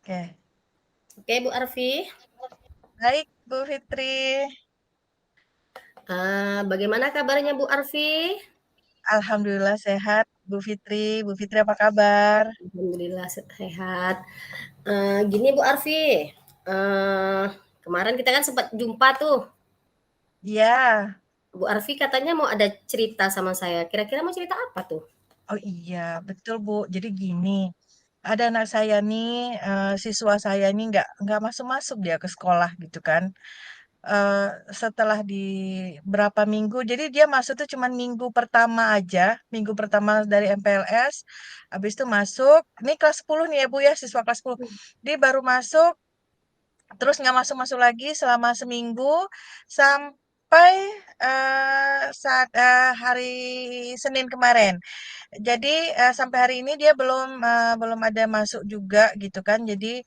Oke. Oke, Bu Arfi. Baik, Bu Fitri. Bagaimana kabarnya Bu Arfi? Alhamdulillah sehat, Bu Fitri. Bu Fitri apa kabar? Alhamdulillah sehat. Gini Bu Arfi, eee, kemarin kita kan sempat jumpa tuh. Iya. Bu Arfi katanya mau ada cerita sama saya. Kira-kira mau cerita apa tuh? Oh iya, betul Bu. Jadi gini, ada anak saya nih, siswa saya nih nggak masuk-masuk dia ke sekolah gitu kan. Eh, Setelah di berapa minggu, jadi dia masuk tuh cuman minggu pertama aja, minggu pertama dari MPLS, habis itu masuk, ini kelas 10 nih ya Bu ya, siswa kelas 10. Dia baru masuk, terus nggak masuk-masuk lagi selama seminggu sampai hari Senin kemarin. Jadi sampai hari ini dia belum ada masuk juga gitu kan. Jadi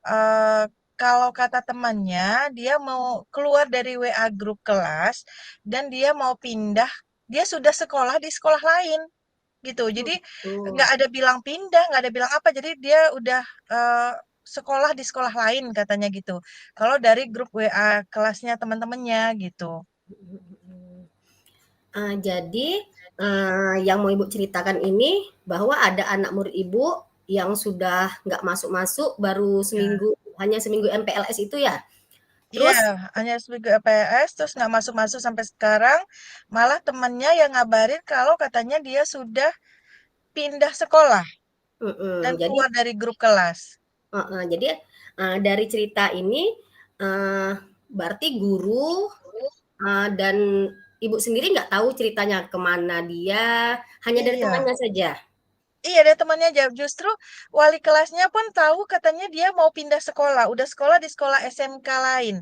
eh, kalau kata temannya dia mau keluar dari WA grup kelas dan dia mau pindah. Dia sudah sekolah di sekolah lain gitu. Oh Jadi gitu. nggak ada bilang pindah, nggak ada bilang apa. Jadi dia udah eh, sekolah di sekolah lain katanya gitu. Kalau dari grup WA kelasnya teman-temannya gitu. Jadi, yang mau Ibu ceritakan ini bahwa ada anak murid Ibu yang sudah nggak masuk-masuk baru Ya. seminggu, hanya seminggu MPLS itu ya? Iya, Terus hanya seminggu EPS, terus nggak masuk-masuk sampai sekarang. Malah temannya yang ngabarin kalau katanya dia sudah pindah sekolah dan jadi keluar dari grup kelas. heeh, jadi, dari cerita ini, eee, berarti guru, dan Ibu sendiri nggak tahu ceritanya kemana dia, hanya dari Iya. temannya saja? Iya, ada temannya aja. Justru wali kelasnya pun tahu katanya dia mau pindah sekolah. Udah sekolah di sekolah SMK lain,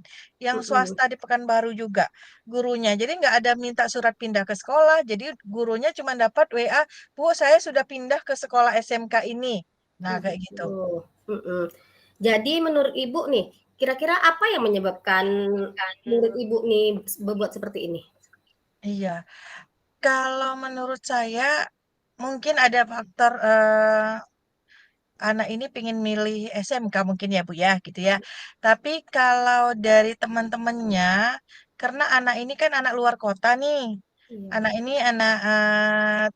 yang Mhm, swasta di Pekanbaru juga gurunya. Jadi nggak ada minta surat pindah ke sekolah. Jadi gurunya cuma dapat WA, Bu, saya sudah pindah ke sekolah SMK ini. Nah, oh kayak gitu. gitu, mhm. Jadi menurut Ibu nih, kira-kira apa yang menyebabkan murid Ibu nih berbuat seperti ini? Iya. Kalau menurut saya mungkin ada faktor anak ini pengen milih SMK mungkin ya Bu ya gitu ya. Tapi kalau dari teman-temannya, karena anak ini kan anak luar kota nih. Iya, Anak ini anak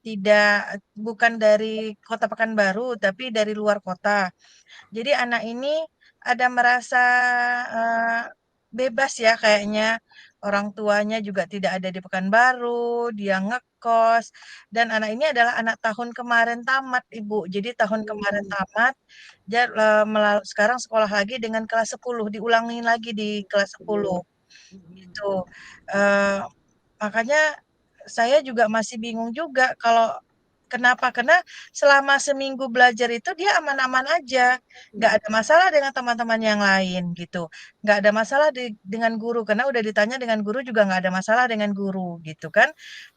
tidak bukan dari kota Pekanbaru tapi dari luar kota. Jadi anak ini ada merasa eh, bebas ya kayaknya. Orang tuanya juga tidak ada di Pekanbaru, dia ngekos. Dan anak ini adalah anak tahun kemarin tamat, Ibu. Jadi tahun kemarin mmm, tamat, dia sekarang sekolah lagi dengan kelas 10, diulangin lagi di kelas 10 mhm, mhm, gitu. Eh, Makanya saya juga masih bingung juga kalau kenapa? Karena selama seminggu belajar itu dia aman-aman aja, nggak mhm, ada masalah dengan teman-teman yang lain gitu, nggak ada masalah dengan guru karena udah ditanya dengan guru juga nggak ada masalah dengan guru gitu kan.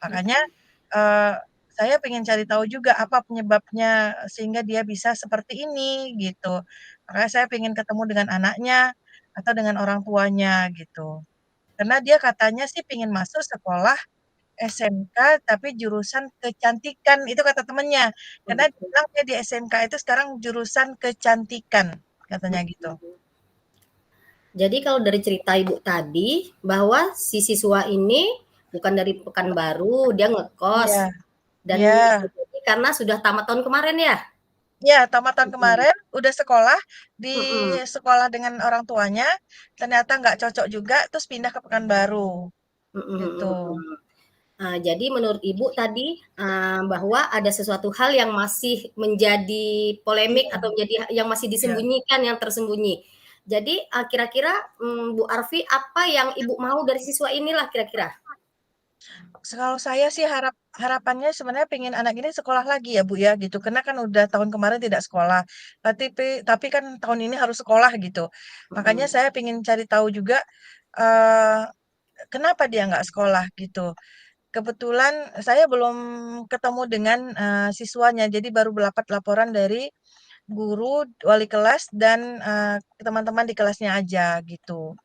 Makanya mhm, eh, saya pengen cari tahu juga apa penyebabnya sehingga dia bisa seperti ini gitu. Makanya saya pengen ketemu dengan anaknya atau dengan orang tuanya gitu. Karena dia katanya sih pengen masuk sekolah SMK tapi jurusan kecantikan, itu kata temennya. oh Karena dia gitu, bilang dia di SMK itu sekarang jurusan kecantikan, katanya gitu. mhm. Jadi kalau dari cerita Ibu tadi, bahwa si siswa ini bukan dari Pekanbaru, dia ngekos Iya, dan iya, bisa jadi karena sudah tamat tahun kemarin ya? iya, tamat tahun Mhm, kemarin udah sekolah di mhm, sekolah dengan orang tuanya, ternyata nggak cocok juga, terus pindah ke Pekanbaru, mhm, gitu. mhm, mhm. Jadi menurut Ibu tadi, bahwa ada sesuatu hal yang masih menjadi polemik Iya, atau menjadi yang masih iya. disembunyikan, yang tersembunyi. Jadi, kira-kira, Bu Arfi, apa yang Ibu mau dari siswa inilah kira-kira? Kalau saya sih harapannya sebenarnya pengen anak ini sekolah lagi ya Bu ya gitu. Karena kan udah tahun kemarin tidak sekolah. Tapi kan tahun ini harus sekolah gitu. Makanya Mhm, saya pengen cari tahu juga eh kenapa dia nggak sekolah gitu. Kebetulan saya belum ketemu dengan siswanya. Jadi baru dapat laporan dari guru, wali kelas dan teman-teman di kelasnya aja gitu.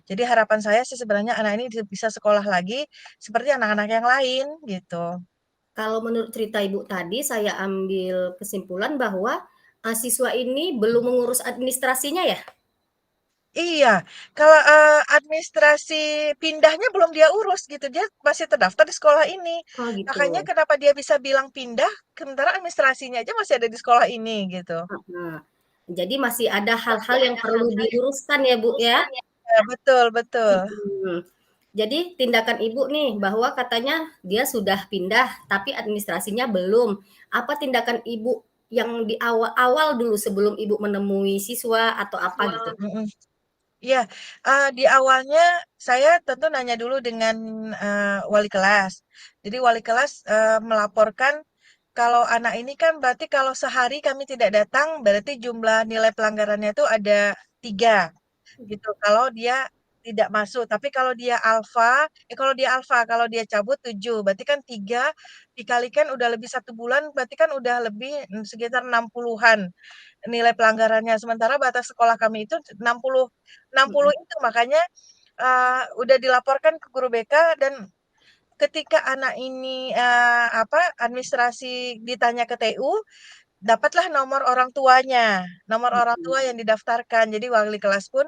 Jadi harapan saya sih sebenarnya anak ini bisa sekolah lagi seperti anak-anak yang lain gitu. kalau menurut cerita Ibu tadi, saya ambil kesimpulan bahwa, siswa ini belum mengurus administrasinya ya? Iya, kalau, administrasi pindahnya belum dia urus gitu, dia masih terdaftar di sekolah ini. Oh gitu. Makanya kenapa dia bisa bilang pindah, sementara administrasinya aja masih ada di sekolah ini gitu. Heeh. Jadi masih ada Masih hal-hal yang ada perlu hal-hal yang diluruskan ya, Bu, ya? diurusan ya. Ya, betul betul. Mhm. Jadi tindakan Ibu nih bahwa katanya dia sudah pindah tapi administrasinya belum. Apa tindakan Ibu yang di awal-awal dulu sebelum Ibu menemui siswa atau apa gitu? Mhm. Iya, di awalnya saya tentu nanya dulu dengan, wali kelas. Jadi wali kelas, melaporkan kalau anak ini kan berarti kalau sehari kami tidak datang, berarti jumlah nilai pelanggarannya itu ada 3 gitu, kalau dia tidak masuk. Tapi kalau dia cabut 7 berarti kan 3 dikalikan udah lebih 1 bulan, berarti kan udah lebih, sekitar 60-an nilai pelanggarannya. Sementara batas sekolah kami itu 60 Mhm, itu, makanya, udah dilaporkan ke guru BK dan ketika anak ini, administrasi ditanya ke TU, dapatlah nomor orang mhm. tua yang didaftarkan. Jadi wali kelas pun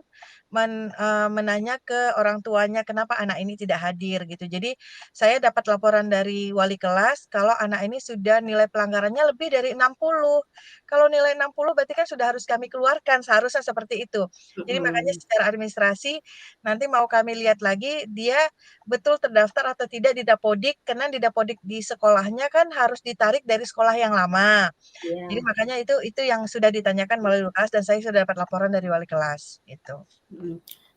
menanya ke orang tuanya, kenapa anak ini tidak hadir gitu. Jadi saya dapat laporan dari wali kelas kalau anak ini sudah nilai pelanggarannya lebih dari 60. Kalau nilai 60 berarti kan sudah harus kami keluarkan, seharusnya seperti itu. Jadi makanya Mhm. secara administrasi nanti mau kami lihat lagi dia betul terdaftar atau tidak di Dapodik, karena di Dapodik di sekolahnya kan harus ditarik dari sekolah yang lama. Jadi Iya, makanya itu yang sudah ditanyakan melalui kelas dan saya sudah dapat laporan dari wali kelas, gitu. mhm.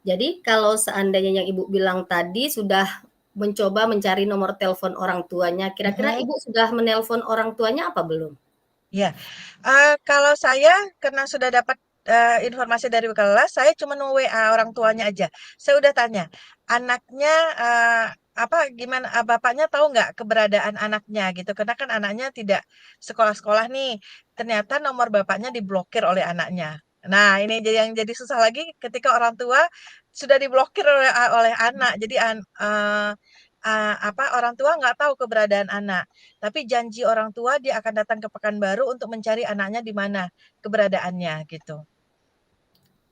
Jadi kalau seandainya yang Ibu bilang tadi sudah mencoba mencari nomor telepon orang tuanya, kira-kira Mhm, Ibu sudah menelpon orang tuanya apa belum? iya. Kalau saya karena sudah dapat, informasi dari kelas, saya cuma nge-WA orang tuanya aja. Saya udah tanya, anaknya, gimana, bapaknya tahu nggak keberadaan anaknya gitu, karena kan anaknya tidak sekolah-sekolah nih, ternyata nomor bapaknya diblokir oleh anaknya. Nah, ini yang jadi susah lagi ketika orang tua sudah diblokir oleh anak. Jadi orang tua nggak tahu keberadaan anak. Tapi janji orang tua dia akan datang ke Pekanbaru untuk mencari anaknya di mana keberadaannya gitu.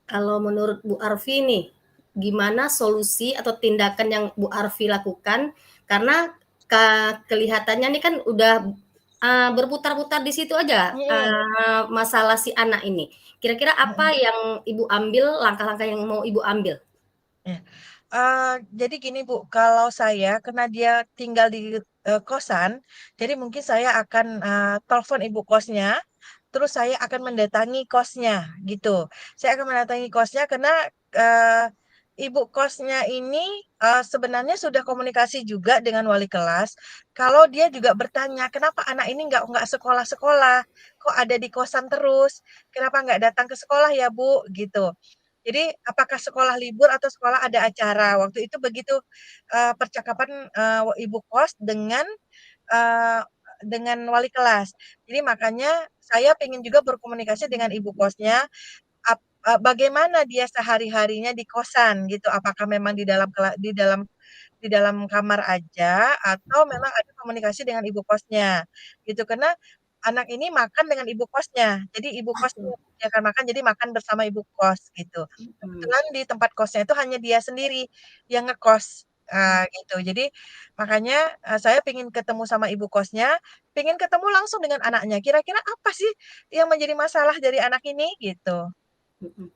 Kalau menurut Bu Arfi nih, gimana solusi atau tindakan yang Bu Arfi lakukan? Karena kelihatannya nih kan udah berputar-putar di situ aja Mhm, masalah si anak ini. Kira-kira apa mhm, yang Ibu ambil, langkah-langkah yang mau Ibu ambil? iya. Jadi gini Bu, kalau saya karena dia tinggal di, kosan, jadi mungkin saya akan, telepon ibu kosnya, terus saya akan mendatangi kosnya gitu. Saya akan mendatangi kosnya karena, eee, ibu kosnya ini, sebenarnya sudah komunikasi juga dengan wali kelas, kalau dia juga bertanya, "Kenapa anak ini nggak sekolah-sekolah? Kok ada di kosan terus? Kenapa nggak datang ke sekolah ya, Bu?" Gitu. Jadi, apakah sekolah libur atau sekolah ada acara? Waktu itu begitu, percakapan, ibu kos eee, dengan wali kelas. Jadi makanya saya pengen juga berkomunikasi dengan ibu kosnya, bagaimana dia sehari-harinya di kosan gitu. Apakah memang di dalam kamar aja atau memang ada komunikasi dengan ibu kosnya, gitu. Karena anak ini makan dengan ibu kosnya, jadi ibu kos yang menyediakan makan, jadi makan bersama ibu kos, gitu. Mhm. Kebetulan di tempat kosnya itu hanya dia sendiri yang ngekos, gitu. Jadi makanya, saya pengen ketemu sama ibu kosnya, pengen ketemu langsung dengan anaknya, kira-kira apa sih yang menjadi masalah dari anak ini, gitu. Mhm.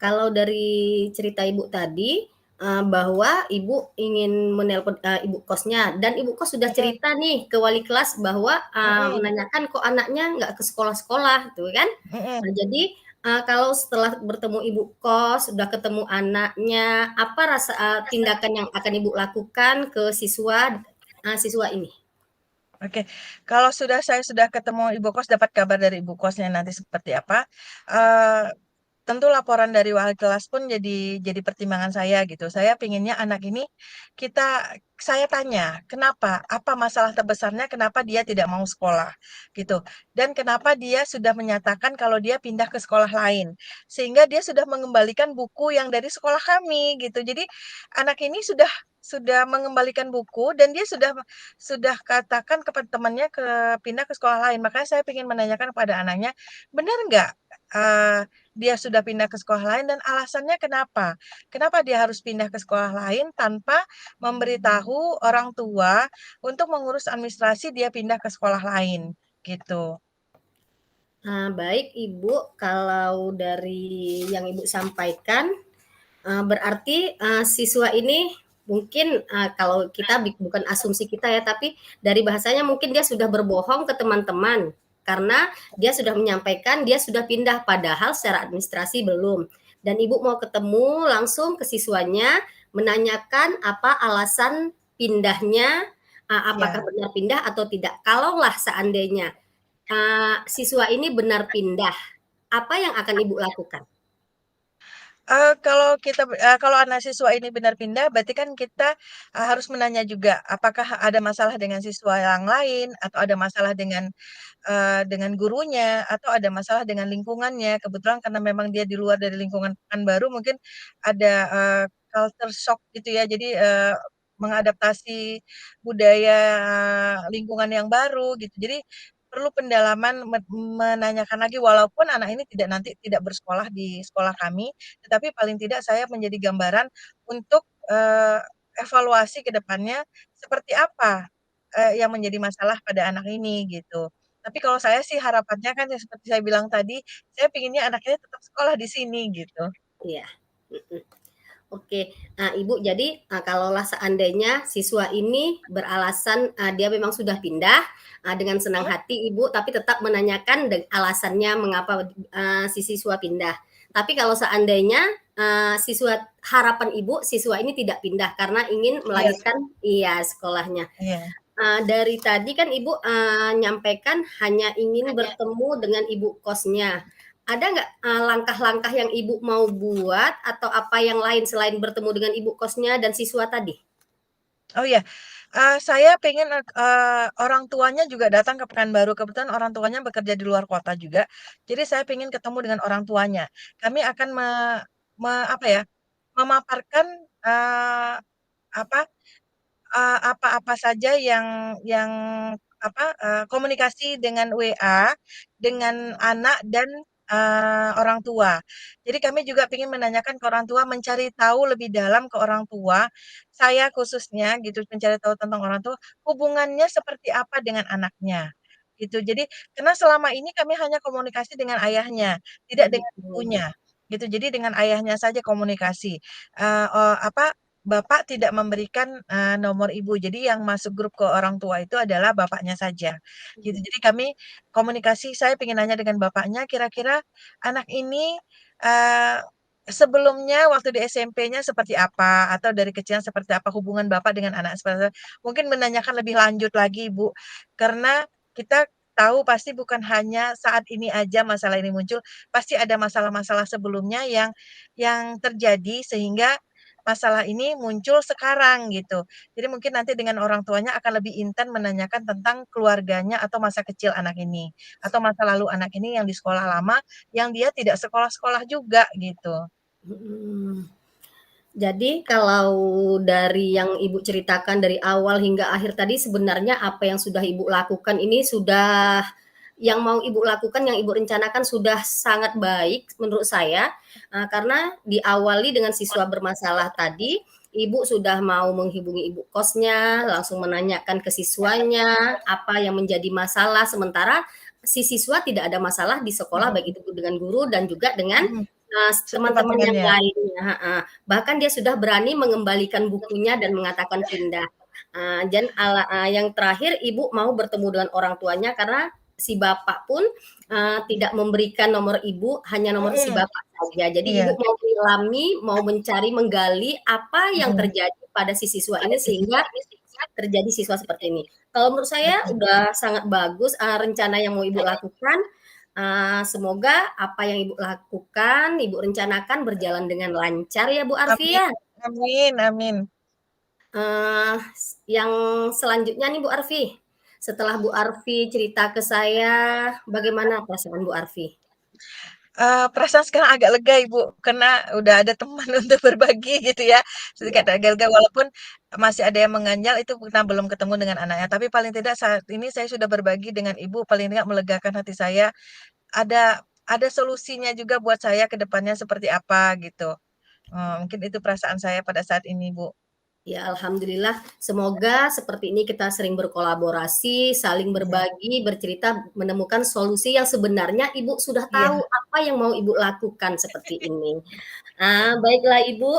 Kalau dari cerita Ibu tadi, bahwa Ibu ingin menelpon, ibu kosnya dan ibu kos sudah Mhm, cerita nih ke wali kelas bahwa, mhm, menanyakan kok anaknya nggak ke sekolah-sekolah gitu kan. mhm. Nah jadi, kalau setelah bertemu ibu kos, sudah ketemu anaknya, apa tindakan yang akan Ibu lakukan ke siswa ini? Oke, kalau saya sudah ketemu ibu kos, dapat kabar dari ibu kosnya nanti seperti apa, eee tentu laporan dari wali kelas pun jadi pertimbangan saya gitu. Saya pinginnya anak ini saya tanya, kenapa? Apa masalah terbesarnya kenapa dia tidak mau sekolah gitu. Dan kenapa dia sudah menyatakan kalau dia pindah ke sekolah lain. Sehingga dia sudah mengembalikan buku yang dari sekolah kami gitu. Jadi anak ini sudah mengembalikan buku dan dia sudah katakan kepada temannya pindah ke sekolah lain. Makanya saya ingin menanyakan kepada anaknya, benar nggak eh, dia sudah pindah ke sekolah lain dan alasannya kenapa? Kenapa dia harus pindah ke sekolah lain tanpa memberitahu orang tua untuk mengurus administrasi dia pindah ke sekolah lain gitu. Baik Ibu, kalau dari yang Ibu sampaikan, berarti, siswa ini mungkin, kalau kita bukan asumsi kita ya, tapi dari bahasanya mungkin dia sudah berbohong ke teman-teman, karena dia sudah menyampaikan dia sudah pindah, padahal secara administrasi belum. Dan Ibu mau ketemu langsung ke siswanya, menanyakan apa alasan pindahnya, apakah Ya. benar pindah atau tidak. Kalaulah seandainya siswa ini benar pindah, apa yang akan Ibu lakukan? Kalau anak siswa ini benar pindah, berarti kan kita harus menanya juga, apakah ada masalah dengan siswa yang lain, atau ada masalah dengan gurunya, atau ada masalah dengan lingkungannya. Kebetulan karena memang dia di luar dari lingkungan Pekanbaru, mungkin ada culture shock gitu ya. Jadi mengadaptasi budaya lingkungan yang baru gitu. Jadi perlu pendalaman menanyakan lagi walaupun anak ini tidak bersekolah di sekolah kami, tetapi paling tidak saya menjadi gambaran untuk evaluasi ke depannya seperti apa yang menjadi masalah pada anak ini gitu. Tapi kalau saya sih harapannya kan yang seperti saya bilang tadi, saya pinginnya anaknya tetap sekolah di sini gitu. Iya, mhm. Oke, nah Ibu jadi, kalaulah seandainya siswa ini beralasan, dia memang sudah pindah, dengan senang Hmm? hati Ibu, tapi tetap menanyakan alasannya mengapa, si siswa pindah. Tapi kalau seandainya, harapan Ibu, siswa ini tidak pindah karena ingin Iya, melanjutkan iya, sekolahnya. iya. Dari tadi kan Ibu, nyampaikan hanya ingin bertemu dengan ibu kosnya. Ada nggak, langkah-langkah yang Ibu mau buat atau apa yang lain selain bertemu dengan ibu kosnya dan siswa tadi? Oh iya, saya pengen orang tuanya juga datang ke Pekanbaru, kebetulan orang tuanya bekerja di luar kota juga, jadi saya pengen ketemu dengan orang tuanya. Kami akan apa ya, memaparkan, apa apa-apa saja yang komunikasi dengan WA dengan anak dan orang tua. Jadi kami juga ingin menanyakan ke orang tua, mencari tahu lebih dalam ke orang tua, saya khususnya gitu, mencari tahu tentang orang tua, hubungannya seperti apa dengan anaknya, gitu. Jadi karena selama ini kami hanya komunikasi dengan ayahnya, tidak dengan Mhm, ibunya, gitu. Jadi dengan ayahnya saja komunikasi. Apa, bapak tidak memberikan, nomor ibu. Jadi yang masuk grup ke orang tua itu adalah bapaknya saja, gitu. mhm, Jadi kami komunikasi, saya pengen nanya dengan bapaknya, kira-kira anak ini, eee, sebelumnya waktu di SMP-nya seperti apa? Atau dari kecil seperti apa hubungan bapak dengan anak seperti mungkin menanyakan lebih lanjut lagi, Bu. Karena kita tahu pasti bukan hanya saat ini aja masalah ini muncul, pasti ada masalah-masalah sebelumnya yang terjadi sehingga masalah ini muncul sekarang gitu. Jadi mungkin nanti dengan orang tuanya akan lebih intent menanyakan tentang keluarganya atau masa kecil anak ini, atau masa lalu anak ini yang di sekolah lama, yang dia tidak sekolah-sekolah juga gitu. mhm. Jadi kalau dari yang Ibu ceritakan dari awal hingga akhir tadi sebenarnya apa yang sudah Ibu lakukan ini sudah yang mau Ibu lakukan, yang Ibu rencanakan sudah sangat baik menurut saya, karena diawali dengan siswa bermasalah tadi, Ibu sudah mau menghubungi ibu kosnya, langsung menanyakan ke siswanya apa yang menjadi masalah, sementara si siswa tidak ada masalah di sekolah, Mhm, baik itu dengan guru dan juga dengan, mhm, teman-teman yang seteman-temannya. lainnya heeh. Bahkan dia sudah berani mengembalikan bukunya dan mengatakan pindah. Yang terakhir Ibu mau bertemu dengan orang tuanya karena si bapak pun, tidak memberikan nomor Ibu, hanya nomor si Mhm, bapak saja. Jadi Ibu iya, mau menyelami, mau mencari, menggali apa yang mhm, terjadi pada si siswa ini sehingga terjadi siswa seperti ini. Kalau menurut saya betul. udah sangat bagus, rencana yang mau Ibu lakukan, Semoga apa yang Ibu lakukan, Ibu rencanakan berjalan dengan lancar ya Bu Arfi Amin, ya. amin, amin. Eee, yang selanjutnya nih Bu Arfi, setelah Bu Arfi cerita ke saya, bagaimana perasaan Bu Arfi? Perasaan sekarang agak lega Ibu, karena udah ada teman untuk berbagi gitu ya, sedikit Iya, agak lega walaupun masih ada yang mengganjal itu karena belum ketemu dengan anaknya, tapi paling tidak saat ini saya sudah berbagi dengan Ibu, paling tidak melegakan hati saya, ada solusinya juga buat saya ke depannya seperti apa gitu. Mungkin itu perasaan saya pada saat ini, Bu. ya alhamdulillah semoga seperti ini kita sering berkolaborasi, saling Iya, berbagi, bercerita, menemukan solusi yang sebenarnya Ibu sudah tahu iya. apa yang mau Ibu lakukan seperti ini. Baiklah Ibu,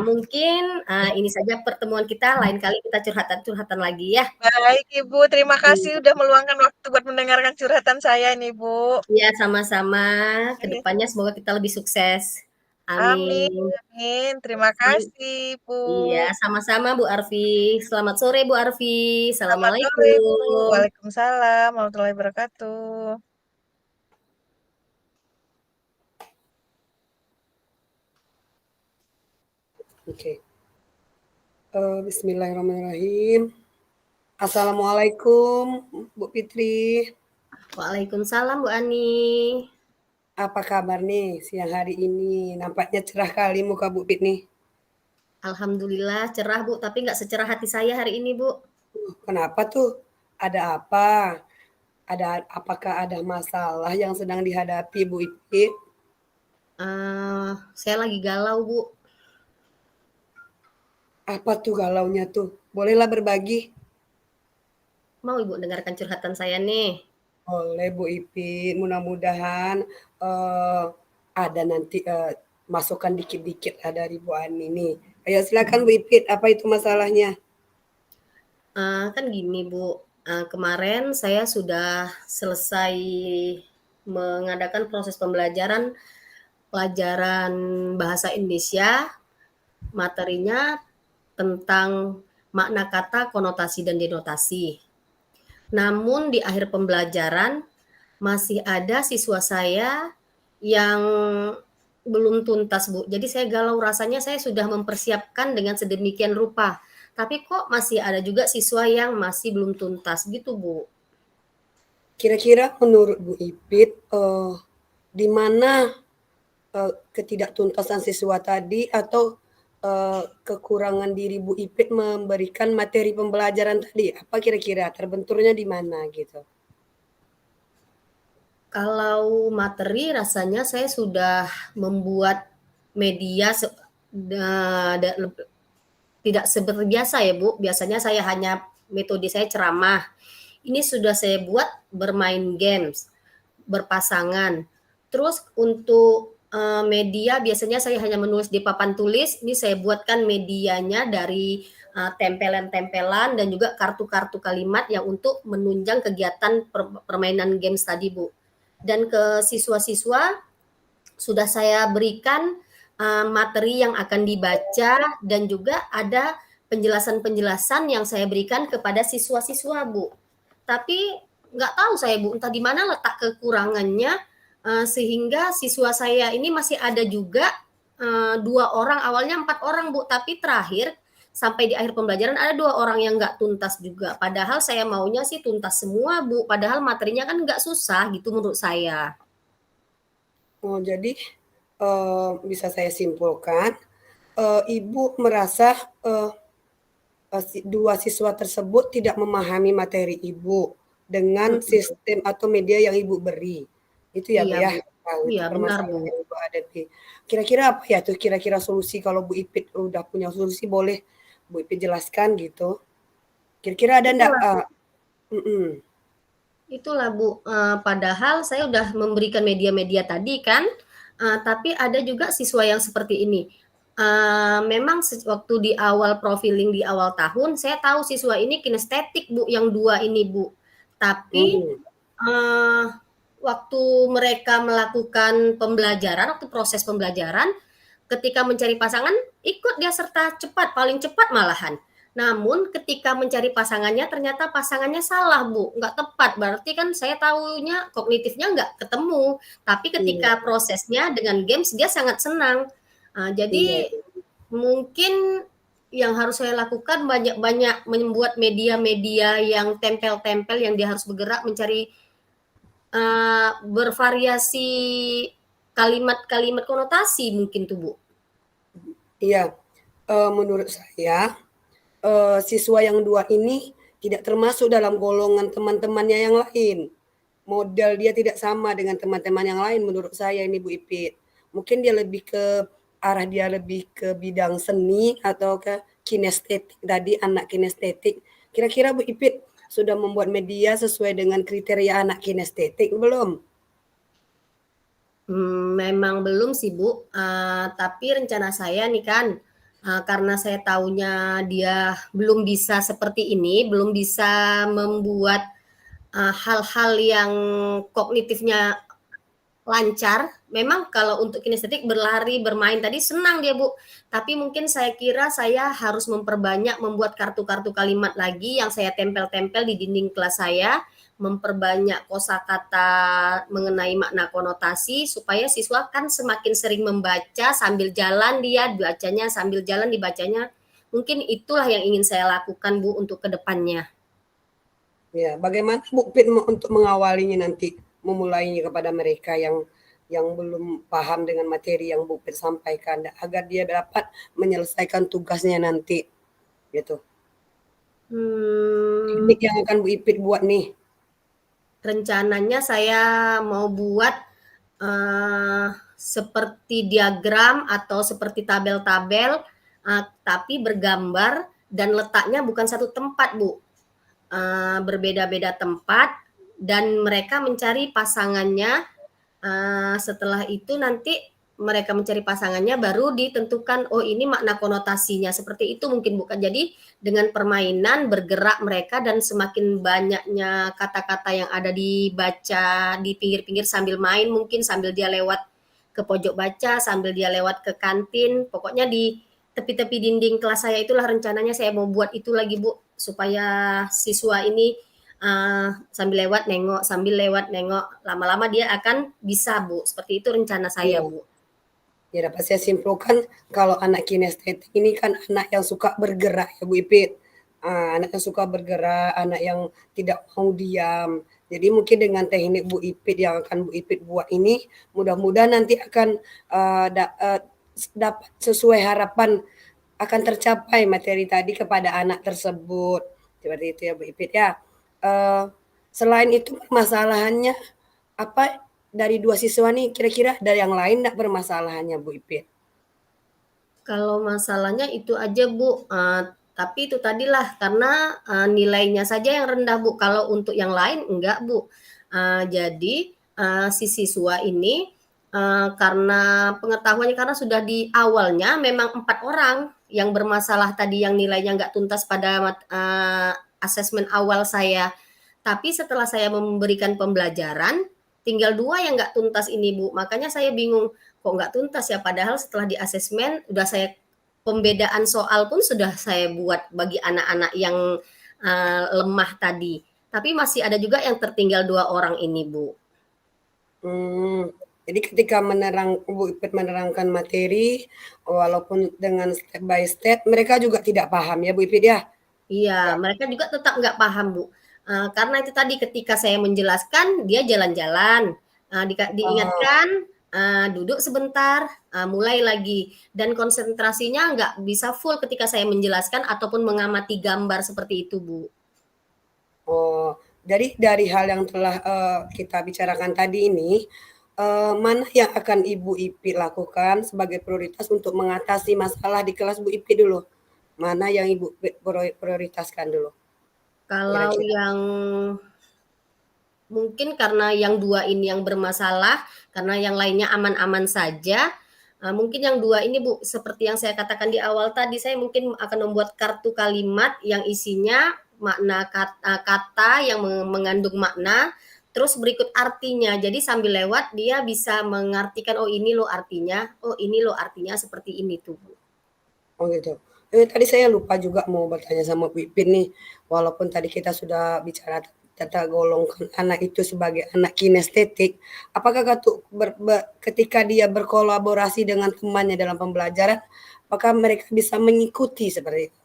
mungkin, ini saja pertemuan kita, lain kali kita curhatan-curhatan lagi ya. Baik Ibu, terima kasih Iya. udah meluangkan waktu buat mendengarkan curhatan saya nih, Bu. Iya, sama-sama. Iya. Kedepannya semoga kita lebih sukses. Amin, Amin. amin. Terima kasih, Bu. Iya, sama-sama Bu Arfi. Selamat sore Bu Arfi. Selamat sore, Bu. Assalamualaikum. Waalaikumsalam warahmatullahi wabarakatuh. Oke. Bismillahirrahmanirrahim. Assalamualaikum, Bu Fitri. Waalaikumsalam Bu Ani. Apa kabar nih siang hari ini? Nampaknya cerah kali muka Bu Fit nih. Alhamdulillah cerah Bu, tapi nggak secerah hati saya hari ini Bu. Kenapa tuh? Ada apa? Apakah ada masalah yang sedang dihadapi Bu Ipit? Saya lagi galau Bu. Apa tuh galaunya tuh? Bolehlah berbagi. Mau Ibu dengarkan curhatan saya nih? Boleh Bu Ipit. Mudah-mudahan eh, ada nanti masukan dikit-dikit lah dari Bu Ani nih. Ayo silakan Bu Ipit. Apa itu masalahnya? Kan gini Bu, kemarin saya sudah selesai mengadakan proses pembelajaran pelajaran bahasa Indonesia, materinya tentang makna kata, konotasi, dan denotasi. Namun di akhir pembelajaran masih ada siswa saya yang belum tuntas, Bu. Jadi saya galau rasanya saya sudah mempersiapkan dengan sedemikian rupa. Tapi kok masih ada juga siswa yang masih belum tuntas gitu, Bu. Kira-kira menurut Bu Ipit, di mana ketidaktuntasan siswa tadi atau kekurangan diri Bu Ipit memberikan materi pembelajaran tadi? Apa kira-kira terbenturnya di mana gitu? Kalau materi rasanya saya sudah membuat media tidak seperti biasa ya Bu. Biasanya saya hanya metode saya ceramah. Ini sudah saya buat bermain games, berpasangan. Terus untuk media biasanya saya hanya menulis di papan tulis. Ini saya buatkan medianya dari tempelan-tempelan dan juga kartu-kartu kalimat yang untuk menunjang kegiatan permainan games tadi Bu. Dan ke siswa-siswa sudah saya berikan materi yang akan dibaca dan juga ada penjelasan-penjelasan yang saya berikan kepada siswa-siswa Bu. Tapi nggak tahu saya Bu, entah di mana letak kekurangannya sehingga siswa saya ini masih ada juga 2 orang, awalnya 4 orang Bu, tapi terakhir sampai di akhir pembelajaran ada 2 orang yang nggak tuntas juga. Padahal saya maunya sih tuntas semua Bu, padahal materinya kan nggak susah gitu menurut saya. Oh, jadi bisa saya simpulkan, Ibu merasa dua siswa tersebut tidak memahami materi Ibu dengan Mm-mm. sistem atau media yang Ibu beri. Itu ya Bu Iya ya? Bu, Nah, itu iya benar Bu. permasalahan yang Ibu hadapi. Kira-kira apa ya tuh kira-kira solusi kalau Bu Ipit udah punya solusi boleh Bu Ipit jelaskan gitu? Kira-kira ada enggak? Itulah Mhm. Itulah Bu, padahal saya udah memberikan media-media tadi kan, tapi ada juga siswa yang seperti ini. Memang waktu di awal profiling di awal tahun, saya tahu siswa ini kinestetik Bu, yang 2 ini Bu. Tapi, Mmm, eee, waktu mereka melakukan pembelajaran, waktu proses pembelajaran, ketika mencari pasangan, ikut dia serta cepat, paling cepat malahan. Namun ketika mencari pasangannya ternyata pasangannya salah, Bu, nggak tepat. Berarti kan saya tahunya kognitifnya nggak ketemu. Tapi ketika Iya, prosesnya dengan games dia sangat senang. iya, Jadi mungkin yang harus saya lakukan banyak-banyak membuat media-media yang tempel-tempel yang dia harus bergerak mencari bervariasi kalimat-kalimat konotasi mungkin tuh, Bu. iya. Menurut saya siswa yang 2 ini tidak termasuk dalam golongan teman-temannya yang lain. Modal dia tidak sama dengan teman-teman yang lain menurut saya ini Bu Ipit. Mungkin dia lebih ke arah dia lebih ke bidang seni atau ke kinestetik tadi, anak kinestetik. Kira-kira Bu Ipit sudah membuat media sesuai dengan kriteria anak kinestetik belum? Memang belum sih, Bu, tapi rencana saya nih kan, karena saya tahunya dia belum bisa seperti ini, belum bisa membuat, hal-hal yang kognitifnya lancar. Memang kalau untuk kinestetik berlari, bermain tadi senang dia, Bu, tapi mungkin saya kira saya harus memperbanyak membuat kartu-kartu kalimat lagi yang saya tempel-tempel di dinding kelas saya, memperbanyak kosakata mengenai makna konotasi supaya siswa kan semakin sering membaca sambil jalan dia bacanya, sambil jalan dibacanya. Mungkin itulah yang ingin saya lakukan, Bu, untuk kedepannya. Ya, bagaimana Bu Pit untuk mengawalinya nanti, memulainya kepada mereka yang belum paham dengan materi yang Bu Pit sampaikan agar dia dapat menyelesaikan tugasnya nanti gitu. Hmm, Teknik yang akan Bu Ipit buat nih. Rencananya saya mau buat seperti diagram atau seperti tabel-tabel, tapi bergambar dan letaknya bukan satu tempat, Bu. Berbeda-beda tempat dan mereka mencari pasangannya. Setelah itu nanti mereka mencari pasangannya baru ditentukan oh ini makna konotasinya seperti itu mungkin bukan. Jadi dengan permainan bergerak mereka dan semakin banyaknya kata-kata yang ada dibaca di pinggir-pinggir sambil main mungkin sambil dia lewat ke pojok baca sambil dia lewat ke kantin pokoknya di tepi-tepi dinding kelas saya itulah rencananya saya mau buat itu lagi Bu supaya siswa ini sambil lewat nengok, lama-lama dia akan bisa Bu. Seperti itu rencana saya Iya. Bu. Ya dapat saya simpulkan kalau anak kinestetik ini kan anak yang suka bergerak ya Bu Ipit. Anak yang suka bergerak, anak yang tidak mau diam. Jadi mungkin dengan teknik Bu Ipit yang akan Bu Ipit buat ini, mudah-mudahan nanti akan dapat sesuai harapan akan tercapai materi tadi kepada anak tersebut. Seperti itu ya Bu Ipit ya. Eh, Selain itu permasalahannya apa dari 2 siswa nih kira-kira dari yang lain enggak permasalahannya Bu Ipit? Kalau masalahnya itu aja Bu, tapi itu tadilah karena, nilainya saja yang rendah Bu, kalau untuk yang lain enggak Bu. Jadi, si siswa ini, karena pengetahuannya karena sudah di awalnya memang 4 orang yang bermasalah tadi yang nilainya nggak tuntas pada asesmen awal saya. Tapi setelah saya memberikan pembelajaran, tinggal 2 yang nggak tuntas ini Bu, makanya saya bingung, kok nggak tuntas ya padahal setelah di asesmen udah saya pembedaan soal pun sudah saya buat bagi anak-anak yang lemah tadi tapi masih ada juga yang tertinggal 2 orang ini Bu. Jadi ketika Bu Ipit menerangkan materi walaupun dengan step by step mereka juga tidak paham ya Bu Ipit ya? Iya mereka juga tetap nggak paham Bu, karena itu tadi ketika saya menjelaskan dia jalan-jalan, Oh, diingatkan, duduk sebentar, mulai lagi dan konsentrasinya nggak bisa full ketika saya menjelaskan ataupun mengamati gambar seperti itu Bu. oh. Jadi dari hal yang telah kita bicarakan tadi ini, mana yang akan Ibu Ipit lakukan sebagai prioritas untuk mengatasi masalah di kelas Bu Ipit dulu? Mana yang Ibu prioritaskan dulu Kalau kira-kira? yang mungkin karena yang 2 ini yang bermasalah, karena yang lainnya aman-aman saja, mungkin yang 2 ini Bu, seperti yang saya katakan di awal tadi, saya mungkin akan membuat kartu kalimat yang isinya makna kata yang mengandung makna, terus berikut artinya. Jadi sambil lewat dia bisa mengartikan, "Oh ini loh artinya, oh ini loh artinya," seperti ini tuh Bu. Oh gitu. Tadi saya lupa juga mau bertanya sama Bu Ipin nih, walaupun tadi kita sudah bicara tata golongkan anak itu sebagai anak kinestetik, apakah ketika dia berkolaborasi dengan temannya dalam pembelajaran, apakah mereka bisa mengikuti seperti itu,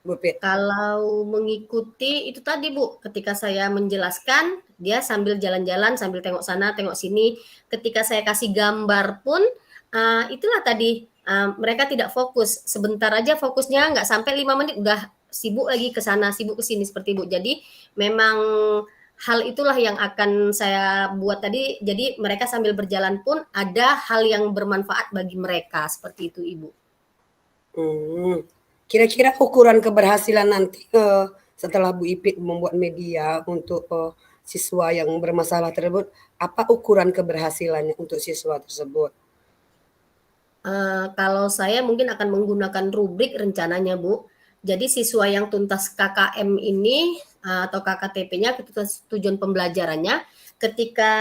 Bu Ipin? Kalau mengikuti itu tadi Bu, ketika saya menjelaskan, dia sambil jalan-jalan, sambil tengok sana, tengok sini. Ketika saya kasih gambar pun, itulah tadi, mereka tidak fokus. Sebentar aja fokusnya, nggak sampai 5 menit udah sibuk lagi ke sana, sibuk ke sini seperti Ibu. Jadi memang hal itulah yang akan saya buat tadi. Jadi mereka sambil berjalan pun ada hal yang bermanfaat bagi mereka seperti itu Ibu. Kira-kira ukuran keberhasilan nanti setelah Bu Ipin membuat media untuk siswa yang bermasalah tersebut, apa ukuran keberhasilannya untuk siswa tersebut? Kalau saya mungkin akan menggunakan rubrik rencananya Bu. Jadi siswa yang tuntas KKM ini atau KKTP-nya, tujuan pembelajarannya, ketika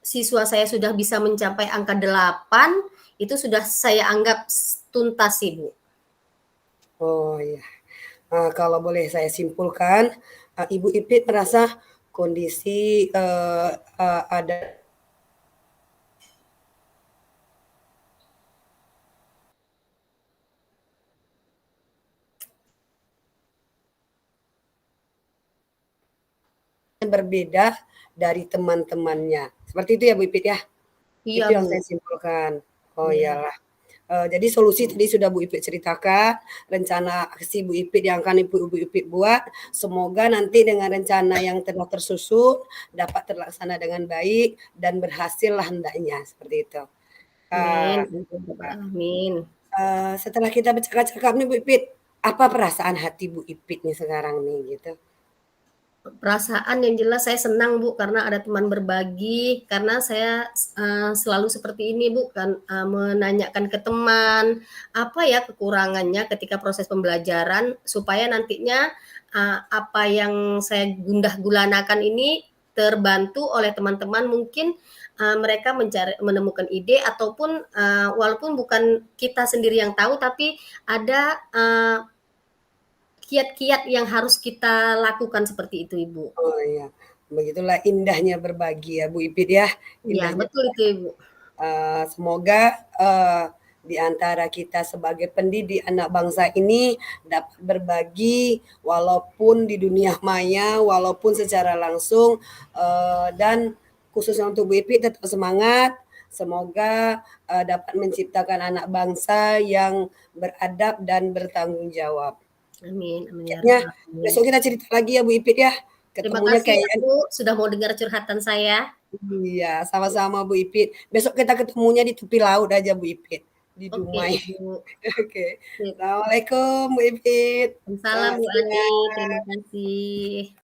siswa saya sudah bisa mencapai angka 8, itu sudah saya anggap tuntas sih Bu. Oh ya, kalau boleh saya simpulkan, Ibu Ipin merasa kondisi ada berbeda dari teman-temannya. Seperti itu ya Bu Ipin ya? Iya Itu yang Bu. saya simpulkan. Oh Iya. iyalah. Jadi solusi tadi sudah Bu Ipin ceritakan, rencana aksi Bu Ipin yang akan Ibu Ipin buat, semoga nanti dengan rencana yang telah tersusun dapat terlaksana dengan baik dan berhasillah hendaknya, seperti itu. Amin. Amin. Setelah kita bercakap-cakap nih Bu Ipin, apa perasaan hati Bu Ipin nih sekarang nih gitu? Perasaan yang jelas saya senang Bu karena ada teman berbagi, karena saya selalu seperti ini Bu kan, menanyakan ke teman apa ya kekurangannya ketika proses pembelajaran supaya nantinya apa yang saya gundah gulanakan ini terbantu oleh teman-teman, mungkin mereka menemukan ide ataupun walaupun bukan kita sendiri yang tahu tapi ada kiat-kiat yang harus kita lakukan seperti itu, Ibu. Oh iya, begitulah indahnya berbagi ya Bu Ipin ya, Iya, indahnya betul itu, Ibu. semoga di antara kita sebagai pendidik anak bangsa ini dapat berbagi walaupun di dunia maya, walaupun secara langsung, dan khususnya untuk Bu Ipin tetap semangat. Semoga dapat menciptakan anak bangsa yang beradab dan bertanggung jawab. Amin, amin ya Kayaknya rabbal alamin. besok kita cerita lagi ya Bu Ipin ya. Terima Ketemunya kasih ya, kayak Bu, sudah mau dengar curhatan saya. iya, sama-sama Bu Ipin. Besok kita ketemunya di tepi laut aja Bu Ipin, di Oke, Dumai. Ibu. Oke. Sip. Assalamualaikum Bu Ipin. Salam Selamat Bu Ani, siang. terima kasih.